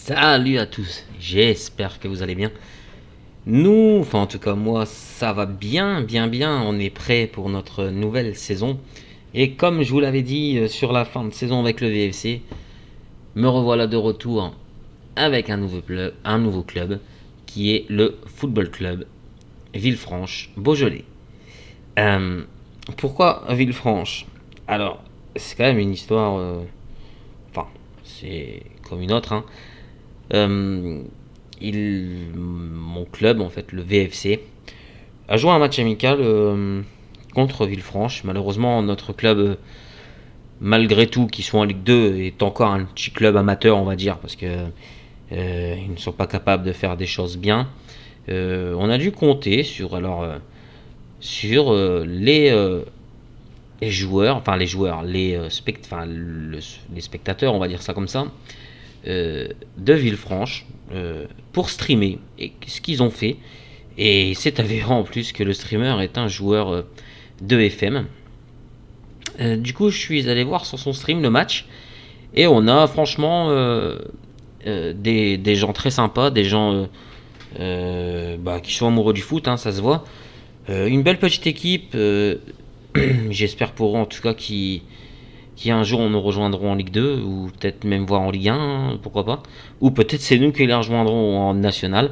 Salut à tous, j'espère que vous allez bien. Nous, enfin en tout cas moi, ça va bien, bien, bien. On est prêt pour notre nouvelle saison. Et comme je vous l'avais dit sur la fin de saison avec le VFC, me revoilà de retour avec un nouveau club qui est le Football Club Villefranche Beaujolais. Euh, Pourquoi Villefranche? Alors, c'est quand même une histoire. Enfin, c'est comme une autre, hein. Euh, mon club, en fait, le VFC, a joué un match amical contre Villefranche. Malheureusement, notre club, malgré tout, qui soit en Ligue 2, est encore un petit club amateur, on va dire, parce que ils ne sont pas capables de faire des choses bien. On a dû compter sur les joueurs, enfin les spectateurs, on va dire ça comme ça, de Villefranche pour streamer. Et ce qu'ils ont fait, et c'est avéré en plus que le streamer est un joueur de FM. Du coup, je suis allé voir sur son stream le match et on a franchement des gens très sympas, des gens qui sont amoureux du foot, hein, ça se voit. Une belle petite équipe. J'espère pour eux en tout cas qui un jour nous rejoindront en Ligue 2 ou peut-être même voir en Ligue 1, hein, pourquoi pas. Ou peut-être c'est nous qui les rejoindrons en National.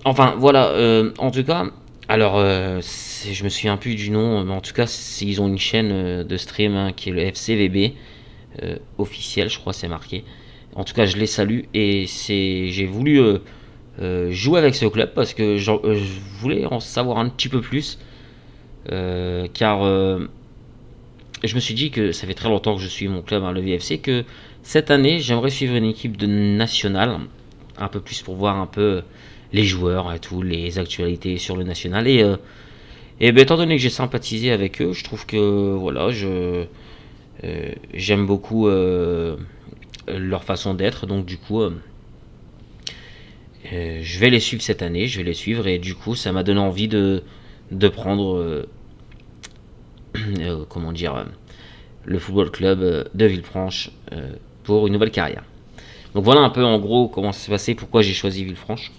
Enfin voilà, en tout cas, alors je me souviens plus du nom, mais en tout cas ils ont une chaîne de stream hein, qui est le FCVB officiel, je crois c'est marqué. En tout cas je les salue et j'ai voulu jouer avec ce club parce que je voulais en savoir un petit peu plus car je me suis dit que ça fait très longtemps que je suis mon club, hein, le VFC, que cette année j'aimerais suivre une équipe de nationale, un peu plus pour voir un peu les joueurs et tout, les actualités sur le national. Et ben, étant donné que j'ai sympathisé avec eux, je trouve que voilà, j'aime beaucoup leur façon d'être, donc du coup, je vais les suivre cette année, je vais les suivre, et du coup, ça m'a donné envie de prendre, comment dire, le football club de Villefranche pour une nouvelle carrière. Donc voilà un peu en gros comment ça s'est passé, pourquoi j'ai choisi Villefranche.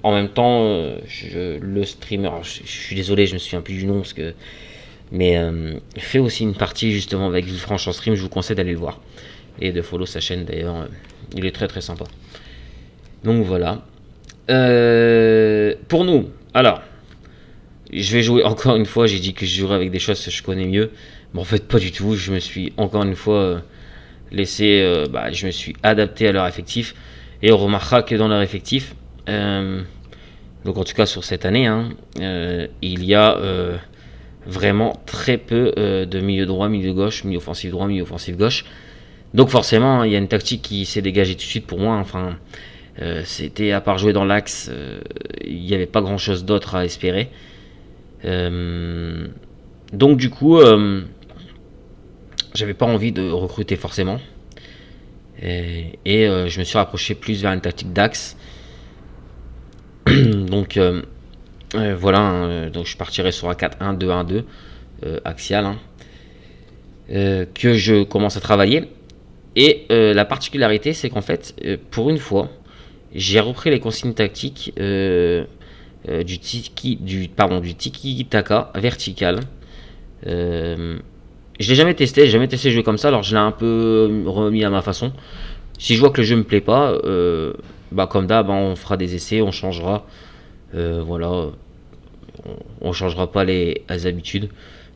En même temps, le streamer, je suis désolé, je me souviens plus du nom, mais fait aussi une partie justement avec Villefranche en stream, je vous conseille d'aller le voir. Et de follow sa chaîne d'ailleurs, il est très très sympa. Donc voilà. Pour nous, alors, je vais jouer encore une fois, j'ai dit que je jouerais avec des choses que je connais mieux. Mais en fait, pas du tout, je me suis encore une fois je me suis adapté à leur effectif. Et on remarquera que dans leur effectif, donc en tout cas sur cette année, hein, il y a vraiment très peu de milieu droit, milieu gauche, milieu offensif droit, milieu offensif gauche. Donc forcément, hein, il y a une tactique qui s'est dégagée tout de suite pour moi. Enfin, c'était à part jouer dans l'axe, il n'y avait pas grand chose d'autre à espérer. Donc du coup, j'avais pas envie de recruter forcément. Et je me suis rapproché plus vers une tactique d'axe. Donc voilà, hein, donc je partirai sur un 4-1-2-1-2 axial, hein, que je commence à travailler. Et la particularité, c'est qu'en fait, pour une fois, j'ai repris les consignes tactiques du tiki-taka vertical. Je l'ai jamais testé, j'ai jamais testé jouer comme ça, alors je l'ai un peu remis à ma façon. Si je vois que le jeu me plaît pas, comme d'hab, hein, on fera des essais, on changera. Voilà, on changera pas les habitudes.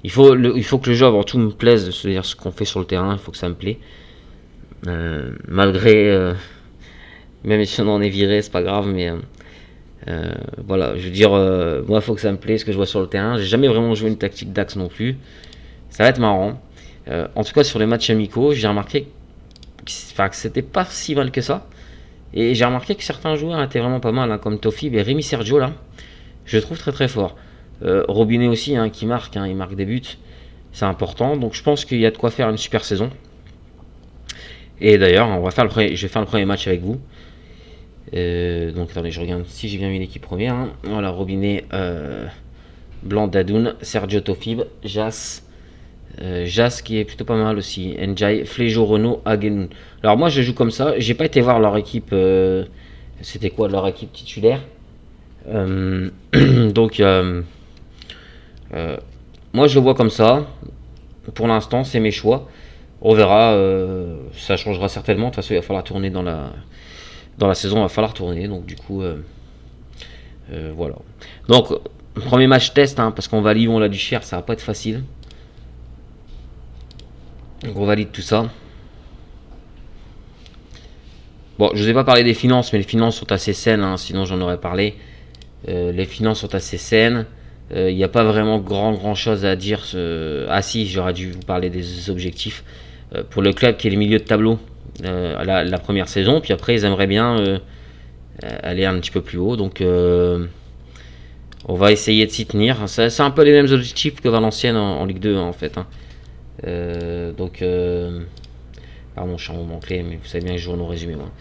Il faut que le jeu avant tout me plaise, c'est-à-dire ce qu'on fait sur le terrain, il faut que ça me plaît. Malgré, même si on en est viré, c'est pas grave, mais voilà, je veux dire, moi il faut que ça me plaise, ce que je vois sur le terrain. J'ai jamais vraiment joué une tactique d'axe non plus. Ça va être marrant. En tout cas, sur les matchs amicaux, j'ai remarqué que c'était pas si mal que ça. Et j'ai remarqué que certains joueurs étaient vraiment pas mal, hein, comme Tofib et Rémi Sergio là. Je le trouve très très fort. Robinet aussi, hein, qui marque, hein, il marque des buts. C'est important. Donc je pense qu'il y a de quoi faire une super saison. Et d'ailleurs, je vais faire le premier match avec vous. Donc attendez, je regarde si j'ai bien mis l'équipe première. Hein. Voilà, Robinet, Blanc Dadoun, Sergio Tofib, Jas, Jas qui est plutôt pas mal aussi. Njai, Flejo, Renault, Agenoun. Alors moi je joue comme ça. J'ai pas été voir leur équipe. C'était quoi leur équipe titulaire. Euh, donc euh, moi je le vois comme ça. Pour l'instant c'est mes choix. On verra. Ça changera certainement. De toute façon il va falloir tourner dans la saison. Il va falloir tourner. Donc du coup voilà. Donc premier match test hein, parce qu'on va à Lyon, on l'a du cher. Ça va pas être facile. Donc on valide tout ça. Bon, je vous ai pas parlé des finances, mais les finances sont assez saines, hein, sinon j'en aurais parlé. Les finances sont assez saines. Il n'y a pas vraiment grand chose à dire. Ah si, j'aurais dû vous parler des objectifs. Pour le club qui est le milieu de tableau la première saison, puis après ils aimeraient bien aller un petit peu plus haut. Donc on va essayer de s'y tenir. C'est un peu les mêmes objectifs que Valenciennes en Ligue 2 hein, en fait. Hein. Donc pardon, je suis en moment clé, mais vous savez bien que je joue nos résumés moi.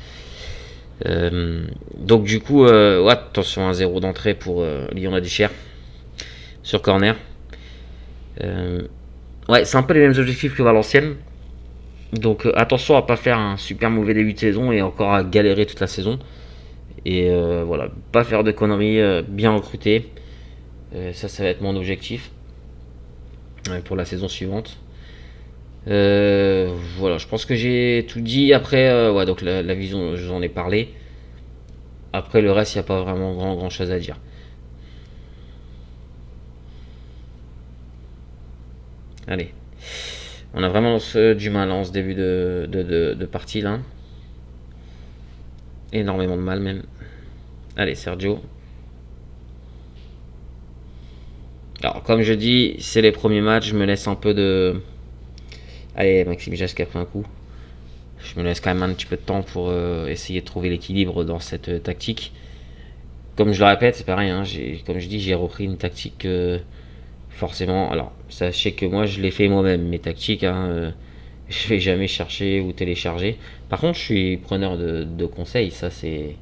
Donc du coup, ouais, attention, 1-0 d'entrée pour Lyon la Duchère sur corner. Ouais, c'est un peu les mêmes objectifs que Valenciennes. Donc attention à pas faire un super mauvais début de saison et encore à galérer toute la saison. Et voilà, pas faire de conneries, bien recruter. Ça va être mon objectif pour la saison suivante. Voilà, je pense que j'ai tout dit. Après, ouais, donc la vision, je vous en ai parlé. Après, le reste, il n'y a pas vraiment grand chose à dire. Allez. On a vraiment du mal en ce début de partie là. Énormément de mal même. Allez, Sergio. Alors, comme je dis, c'est les premiers matchs. Je me laisse un peu de. Allez, Maxime Jas qui a pris un coup. Je me laisse quand même un petit peu de temps pour essayer de trouver l'équilibre dans cette tactique. Comme je le répète, c'est pareil. Hein, comme je dis, j'ai repris une tactique forcément. Alors, sachez que moi, je l'ai fait moi-même, mes tactiques. Hein, je vais jamais chercher ou télécharger. Par contre, je suis preneur de conseils. Ça, c'est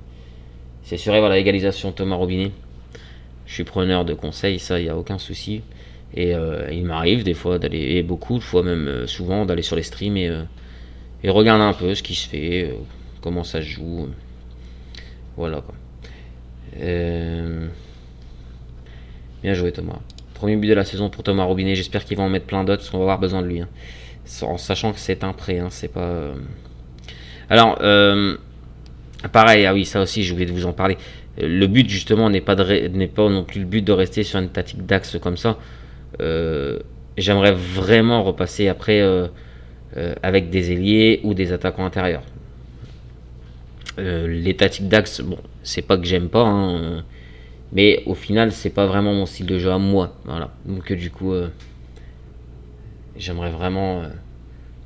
sûr. Et voilà, égalisation Thomas Robinet. Je suis preneur de conseils. Ça, il n'y a aucun souci. Et il m'arrive des fois d'aller, et beaucoup de fois même souvent, d'aller sur les streams et regarder un peu ce qui se fait, comment ça se joue. Voilà quoi. Bien joué Thomas. Premier but de la saison pour Thomas Robinet. J'espère qu'il va en mettre plein d'autres parce qu'on va avoir besoin de lui. Hein. En sachant que c'est un prêt. Hein, c'est pas. Alors, pareil, ah oui, ça aussi, j'ai oublié de vous en parler. Le but justement n'est pas non plus le but de rester sur une tactique d'axe comme ça. J'aimerais vraiment repasser après avec des ailiers ou des attaquants intérieurs. Les tactiques d'axe, bon, c'est pas que j'aime pas, hein, mais au final, c'est pas vraiment mon style de jeu à moi. Voilà. Donc du coup, j'aimerais vraiment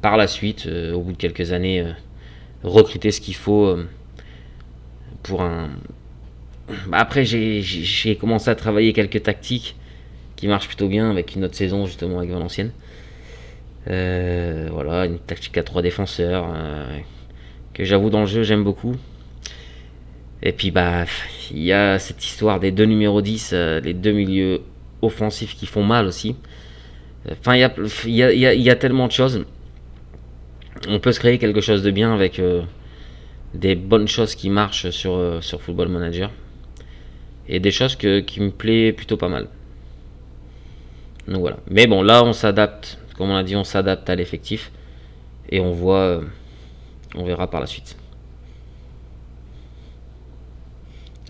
par la suite, au bout de quelques années, recruter ce qu'il faut pour un. Après, j'ai commencé à travailler quelques tactiques qui marchent plutôt bien avec une autre saison justement avec Valenciennes. Voilà, une tactique à 3 défenseurs que j'avoue dans le jeu j'aime beaucoup. Et puis bah il y a cette histoire des deux numéros 10, les deux milieux offensifs qui font mal aussi. Enfin il y a tellement de choses. On peut se créer quelque chose de bien avec des bonnes choses qui marchent sur Football Manager. Et des choses qui me plaît plutôt pas mal. Donc voilà. Mais bon là on s'adapte, comme on a dit on s'adapte à l'effectif. Et on voit, on verra par la suite.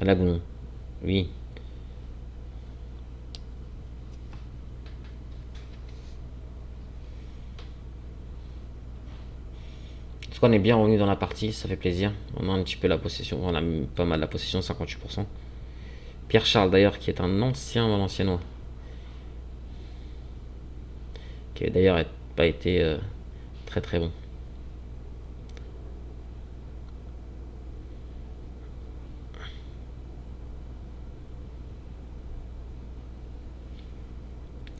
À la Gounon. Oui. Parce qu'on est bien revenu dans la partie, ça fait plaisir. On a un petit peu la possession, on a pas mal la possession, 58%. Pierre Charles d'ailleurs, qui est un ancien Valenciennois. Qui d'ailleurs pas été très très bon.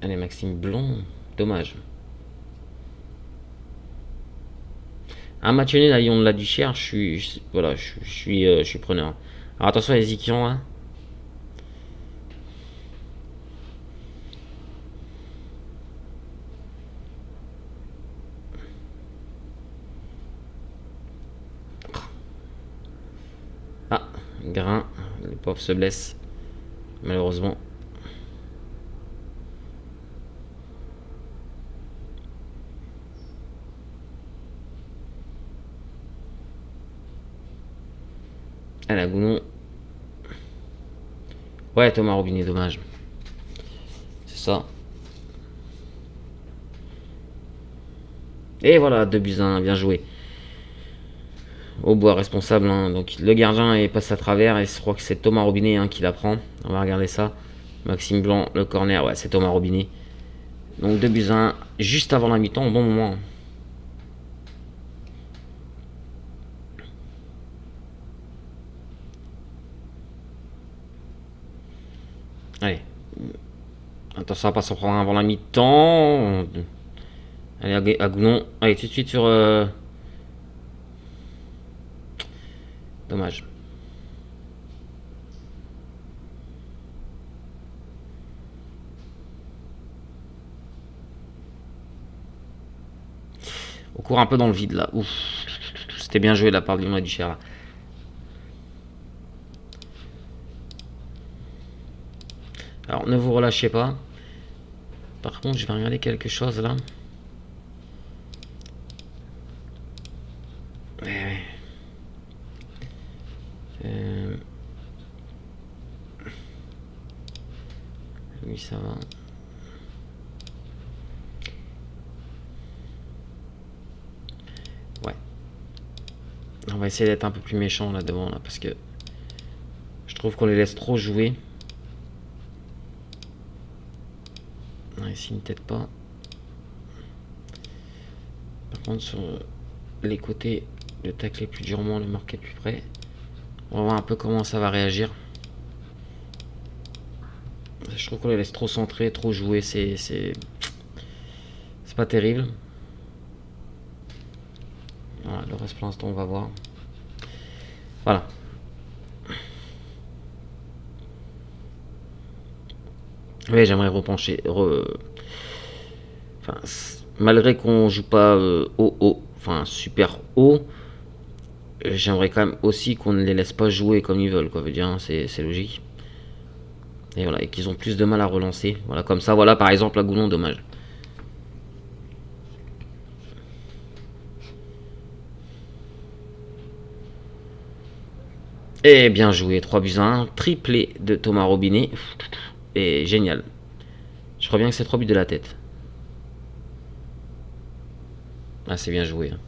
Allez, Maxime Blond, dommage. Un match nul à Lyon de la Duchère, je suis preneur. Alors attention les Ikians là. Grain. Les pauvres se blessent. Malheureusement. Ah, la Gounon. Ouais, Thomas Robinet, dommage. C'est ça. Et voilà, 2 buts 1, bien joué. Au bois responsable, hein. Donc le gardien est passé à travers et je crois que c'est Thomas Robinet hein, qui la prend. On va regarder ça. Maxime Blanc, le corner, ouais, c'est Thomas Robinet. Donc 2 buts 1, juste avant la mi-temps, au bon moment. Allez. Attention à pas s'en prendre un avant la mi-temps. Allez, Agounon. Allez, tout de suite sur... Dommage. On court un peu dans le vide là. Ouf. C'était bien joué de la part de Lyon et du Cher. Alors ne vous relâchez pas. Par contre, je vais regarder quelque chose là. Ouais. Oui, ça va. Ouais. On va essayer d'être un peu plus méchant là devant là parce que je trouve qu'on les laisse trop jouer. Ouais, ici ne t'aide pas. Par contre sur les côtés, le tacler plus durement, le marquer plus près. On va voir un peu comment ça va réagir. Je trouve qu'on les laisse trop centrer, trop jouer, c'est pas terrible. Voilà, le reste pour l'instant on va voir. Voilà. Mais j'aimerais repencher. Enfin, malgré qu'on joue pas haut, enfin super haut, j'aimerais quand même aussi qu'on ne les laisse pas jouer comme ils veulent, quoi. Veut dire, hein, c'est logique. Et voilà, et qu'ils ont plus de mal à relancer. Voilà, comme ça, voilà, par exemple, la Goulon, dommage. Et bien joué, 3 buts à 1, triplé de Thomas Robinet. Et génial. Je crois bien que c'est 3 buts de la tête. Ah, c'est bien joué. Hein.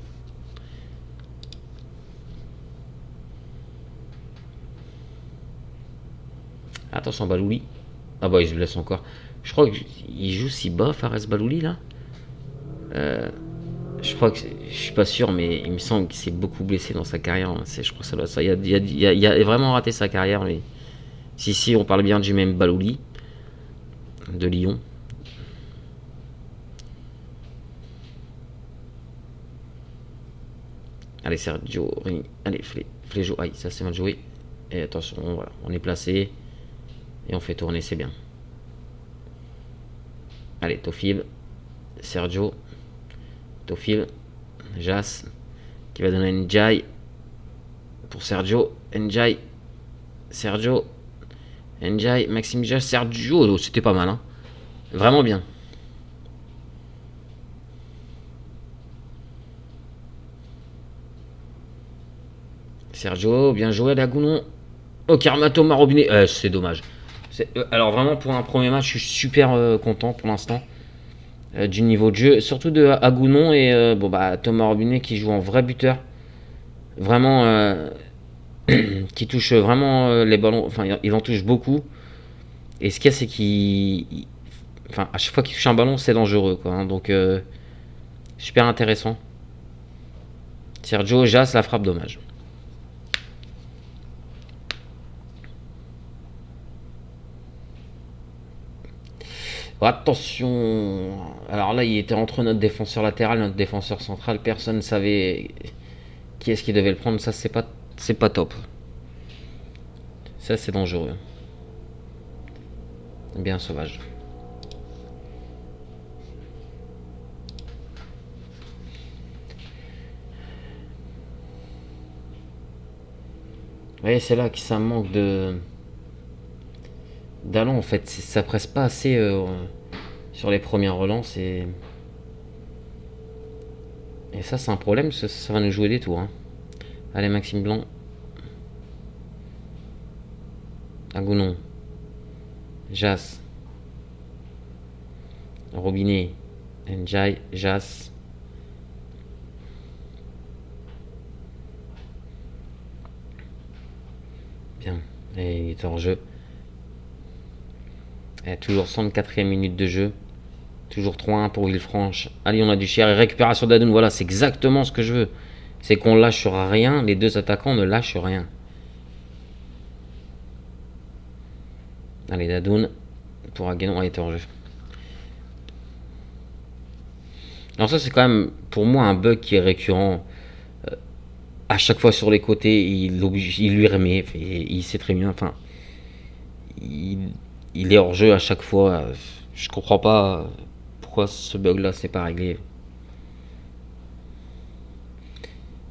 Attention, Balouli. Ah bah, il se blesse encore. Je crois qu'il joue si bas, Fares Balouli, là. Je crois que je suis pas sûr, mais il me semble qu'il s'est beaucoup blessé dans sa carrière. Je crois que ça doit ça. Il a vraiment raté sa carrière, mais si on parle bien du même Balouli de Lyon. Allez Sergio, allez Fléjo, aïe ça c'est mal joué. Et attention, voilà, on est placé et on fait tourner, c'est bien. Allez Tofil, Sergio, Tofil, Jas qui va donner Njai pour Sergio, Njai, Sergio, Njai, Maxime Jas, Sergio, oh, c'était pas mal, hein. Vraiment bien. Sergio, bien joué, Lagounon. Oh, Karmato Marobinet. C'est dommage. Alors, vraiment, pour un premier match, je suis super content pour l'instant du niveau de jeu. Surtout de Agounon et bon, bah, Thomas Robinet qui joue en vrai buteur. Vraiment, qui touche vraiment les ballons. Enfin, il en touche beaucoup. Et ce qu'il y a, c'est qu'il. Enfin, à chaque fois qu'il touche un ballon, c'est dangereux. Quoi, hein. Donc, super intéressant. Sergio Jas, la frappe, dommage. Attention. Alors là, il était entre notre défenseur latéral et notre défenseur central. Personne ne savait qui est-ce qui devait le prendre. Ça, c'est pas top. Ça, c'est dangereux. Bien sauvage. Ouais, c'est là que ça manque de d'allant en fait. Ça presse pas assez sur les premières relances et ça c'est un problème. Ça va nous jouer des tours. Hein. Allez Maxime Blanc, Agounon, Jas, Robinet, Njai, Jas. Bien. Et il est hors jeu. Et toujours 104e minute de jeu. Toujours 3-1 pour Villefranche. Allez, on a du cher. Et récupération d'Adoun. Voilà, c'est exactement ce que je veux. C'est qu'on lâche rien. Les deux attaquants ne lâchent rien. Allez, Dadoun. Pour Aguenon, il était hors jeu. Alors ça, c'est quand même, pour moi, un bug qui est récurrent. À chaque fois sur les côtés, il lui remet. Il sait très bien. Enfin, il, il est hors jeu à chaque fois. Je comprends pas pourquoi ce bug-là, c'est pas réglé.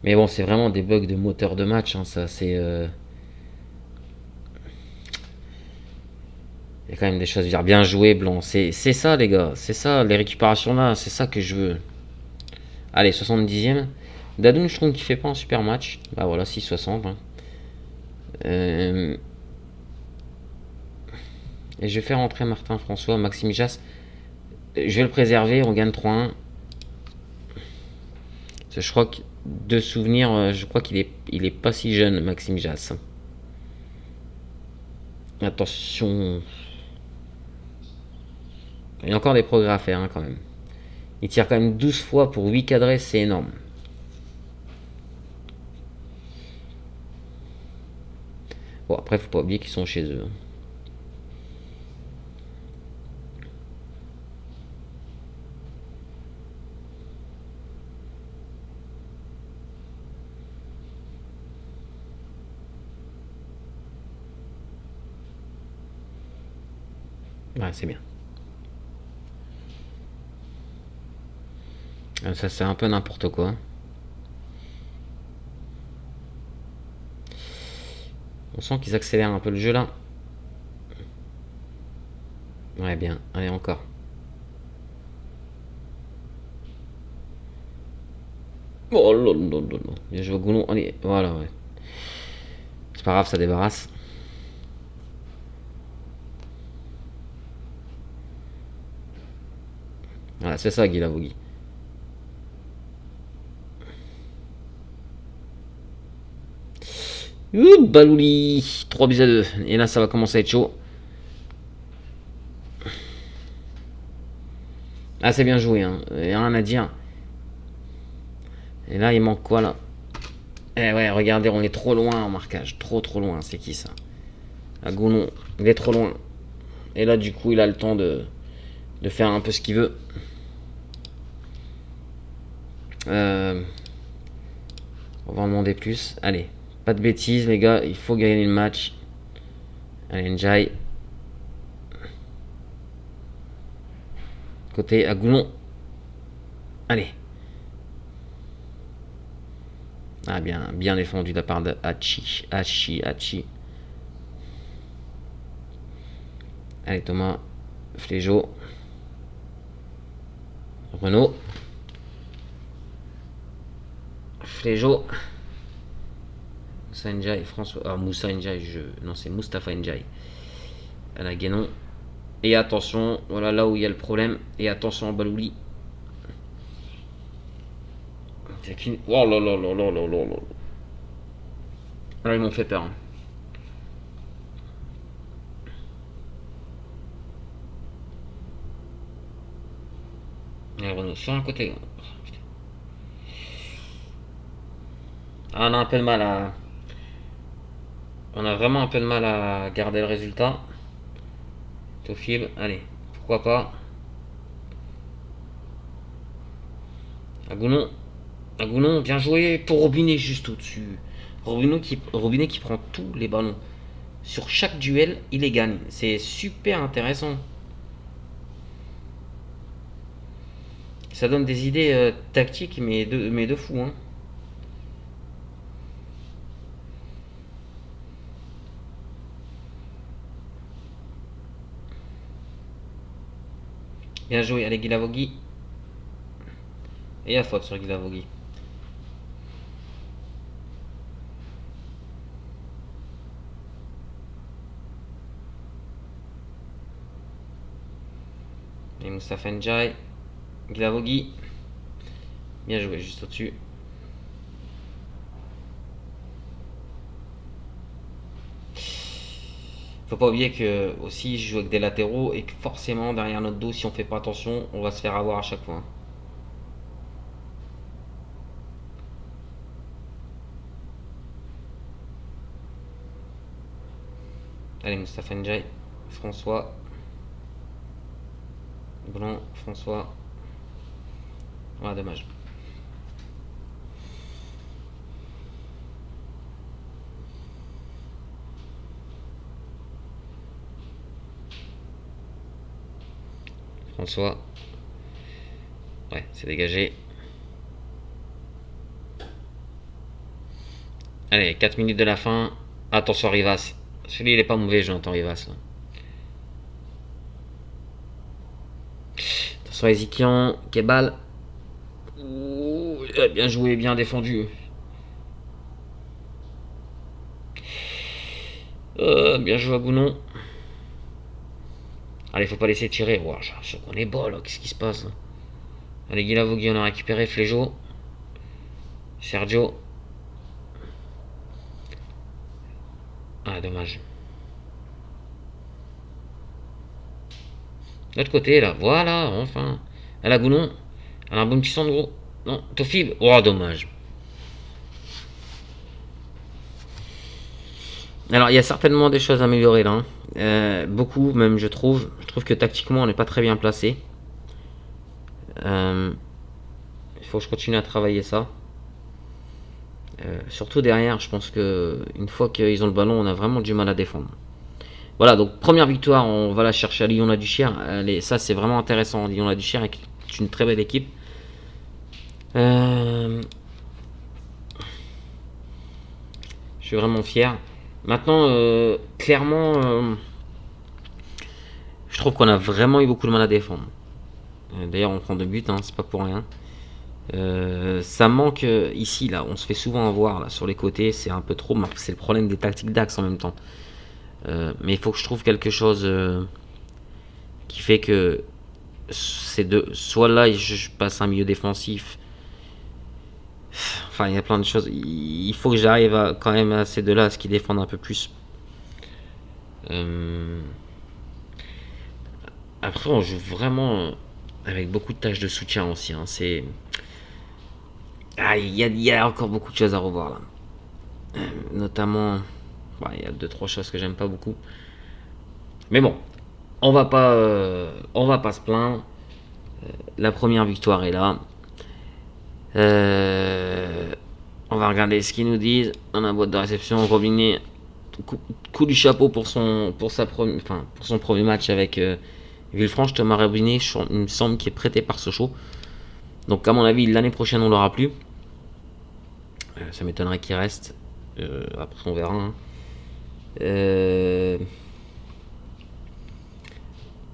Mais bon, c'est vraiment des bugs de moteur de match. Hein, ça, c'est. Il y a quand même des choses à dire. Bien joué, Blanc. C'est ça, les gars. C'est ça, les récupérations là. C'est ça que je veux. Allez, 70e. Dadoun, je trouve qu'il fait pas un super match. Bah voilà, 6,60. Hein. Et je vais faire entrer Martin François, Maxime Jas. Je vais le préserver. On gagne 3-1. Je crois que de souvenir, je crois il est pas si jeune, Maxime Jas. Attention. Il y a encore des progrès à faire hein, quand même. Il tire quand même 12 fois pour 8 cadrés, c'est énorme. Bon, après, faut pas oublier qu'ils sont chez eux. Ouais, c'est bien. Ça, c'est un peu n'importe quoi. On sent qu'ils accélèrent un peu le jeu là. Ouais, bien. Allez, encore. Oh là là là là. Bien joué, Goulon. Allez, voilà, ouais. C'est pas grave, ça débarrasse. Voilà, c'est ça, Guy Lavogui. Ouh, Balouli. 3 buts à 2. Et là, ça va commencer à être chaud. Ah, c'est bien joué, hein. Y a rien à dire. Et là, il manque quoi là? Eh ouais, regardez, on est trop loin en marquage. Trop loin. C'est qui ça? Agounon, il est trop loin. Et là, du coup, il a le temps de faire un peu ce qu'il veut. On va en demander plus. Allez, pas de bêtises, les gars. Il faut gagner le match. Allez, Njai. Côté Agounon. Allez. Ah, bien défendu de la part de Hachi. Allez, Thomas. Fléjo. Renault. Fléjo. Moussa Ndiaye, François. Ah, Moussa Ndiaye, non, c'est Mustapha Ndiaye. À la Guénon. Et attention, voilà là où il y a le problème. Et attention à Balouli. Oh là là là là là là là. Là, ils m'ont fait peur. Hein. Et Renault sur un côté. Ah, on a un peu de mal à. On a vraiment un peu de mal à garder le résultat. Tofil, allez, pourquoi pas. Agounon, Agounon, bien joué pour Robinet juste au-dessus. Robinet qui prend tous les ballons. Sur chaque duel, il les gagne. C'est super intéressant. Ça donne des idées tactiques, mais de fou. Hein. Bien joué, allez Guilavogui. Et il y a faute sur Guilavogui. Et Moustapha Ndiaye. Guilavogui. Bien joué, juste au-dessus. Faut pas oublier que aussi je joue avec des latéraux et que forcément derrière notre dos, si on fait pas attention, on va se faire avoir à chaque fois. Allez, Moustapha Ndiaye, François. Blanc, François. Ah, dommage. François. Ouais, c'est dégagé. Allez, 4 minutes de la fin. Attention Rivas. Celui-là, il est pas mauvais, Jonathan Rivas. Là. Attention Ezikian, Kebal. Ouh, bien joué, bien défendu. Bien joué à Gounon. Allez, faut pas laisser tirer. Wow, j'ai l'impression qu'on est bas là. Qu'est-ce qui se passe là? Allez, Guilavogui, on a récupéré Fléjo. Sergio. Ah, dommage. De l'autre côté, là. Voilà, enfin. Elle a Gounon. Elle a un bon petit centre, gros. Non, Tofib. Oh, dommage. Alors, il y a certainement des choses à améliorer là. Beaucoup, même, je trouve. Je trouve que tactiquement, on n'est pas très bien placé. Il faut que je continue à travailler ça. Surtout derrière, je pense que une fois qu'ils ont le ballon, on a vraiment du mal à défendre. Voilà, donc première victoire, on va la chercher à Lyon-la-Duchère. Ça, c'est vraiment intéressant. Lyon-la-Duchère est une très belle équipe. Je suis vraiment fier. Maintenant, clairement, je trouve qu'on a vraiment eu beaucoup de mal à défendre. D'ailleurs, on prend 2 buts, hein, c'est pas pour rien. Ça manque ici, là, on se fait souvent avoir là, sur les côtés, c'est un peu trop. C'est le problème des tactiques d'axe en même temps. Mais il faut que je trouve quelque chose qui fait que c'est soit là je passe un milieu défensif. Enfin, il y a plein de choses. Il faut que j'arrive quand même à ces deux-là, à ce qu'ils défendent un peu plus. Après, on joue vraiment avec beaucoup de tâches de soutien aussi. Hein. Il y a encore beaucoup de choses à revoir là. Notamment, il y a 2-3 choses que j'aime pas beaucoup. Mais bon, on va pas se plaindre. La première victoire est là. On va regarder ce qu'ils nous disent. Dans la boîte de réception, Robinet, coup du chapeau pour son premier match avec Villefranche. Thomas Robinet, il me semble qu'il est prêté par Sochaux. Donc à mon avis, l'année prochaine, on l'aura plus. Ça m'étonnerait qu'il reste. Après, on verra. Hein.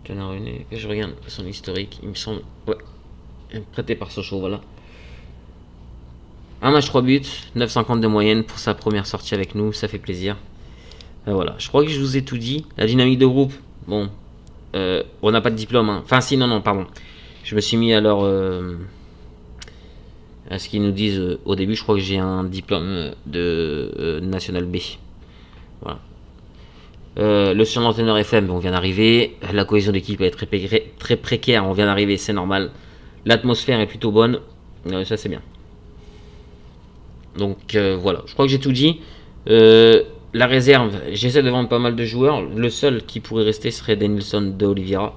Thomas Robinet, que je regarde son historique, il me semble. Ouais, prêté par Sochaux, voilà. Un match 3 buts, 9,50 de moyenne pour sa première sortie avec nous, ça fait plaisir. Voilà, je crois que je vous ai tout dit. La dynamique de groupe, bon, on n'a pas de diplôme. Hein. Enfin, si, non, pardon. Je me suis mis alors à ce qu'ils nous disent au début. Je crois que j'ai un diplôme de National B. Voilà. Le surentendeur FM, on vient d'arriver. La cohésion d'équipe est très précaire, on vient d'arriver, c'est normal. L'atmosphère est plutôt bonne, ça c'est bien. Donc voilà, je crois que j'ai tout dit. La réserve, j'essaie de vendre pas mal de joueurs. Le seul qui pourrait rester serait Denilson de Oliveira.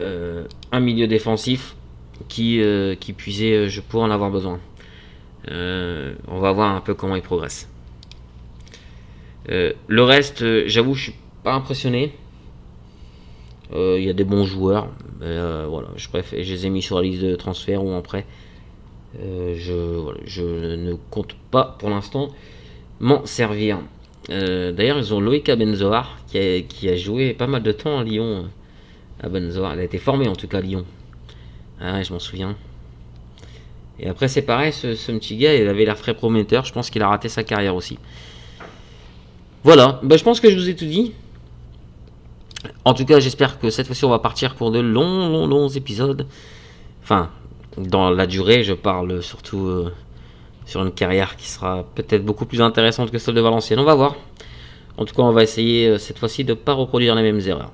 Un milieu défensif qui puisait, je pourrais en avoir besoin. On va voir un peu comment il progresse. Le reste, j'avoue, je suis pas impressionné. Il y a des bons joueurs. Voilà, je les ai mis sur la liste de transfert ou en prêt. Je ne compte pas pour l'instant m'en servir. D'ailleurs, ils ont Loïc Benzoar qui a joué pas mal de temps à Lyon à Bonzoir. Elle a été formée en tout cas à Lyon. Ah ouais, je m'en souviens. Et après, c'est pareil, ce petit gars, il avait l'air très prometteur. Je pense qu'il a raté sa carrière aussi. Voilà, bah, je pense que je vous ai tout dit. En tout cas, j'espère que cette fois-ci, on va partir pour de longs épisodes. Enfin, dans la durée, je parle surtout sur une carrière qui sera peut-être beaucoup plus intéressante que celle de Valenciennes. On va voir. En tout cas, on va essayer cette fois-ci de ne pas reproduire les mêmes erreurs.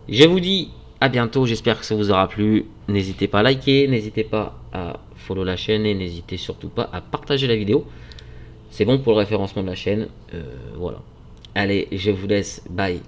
Je vous dis à bientôt, j'espère que ça vous aura plu. N'hésitez pas à liker, n'hésitez pas à follow la chaîne et n'hésitez surtout pas à partager la vidéo. C'est bon pour le référencement de la chaîne. Voilà. Allez, je vous laisse. Bye.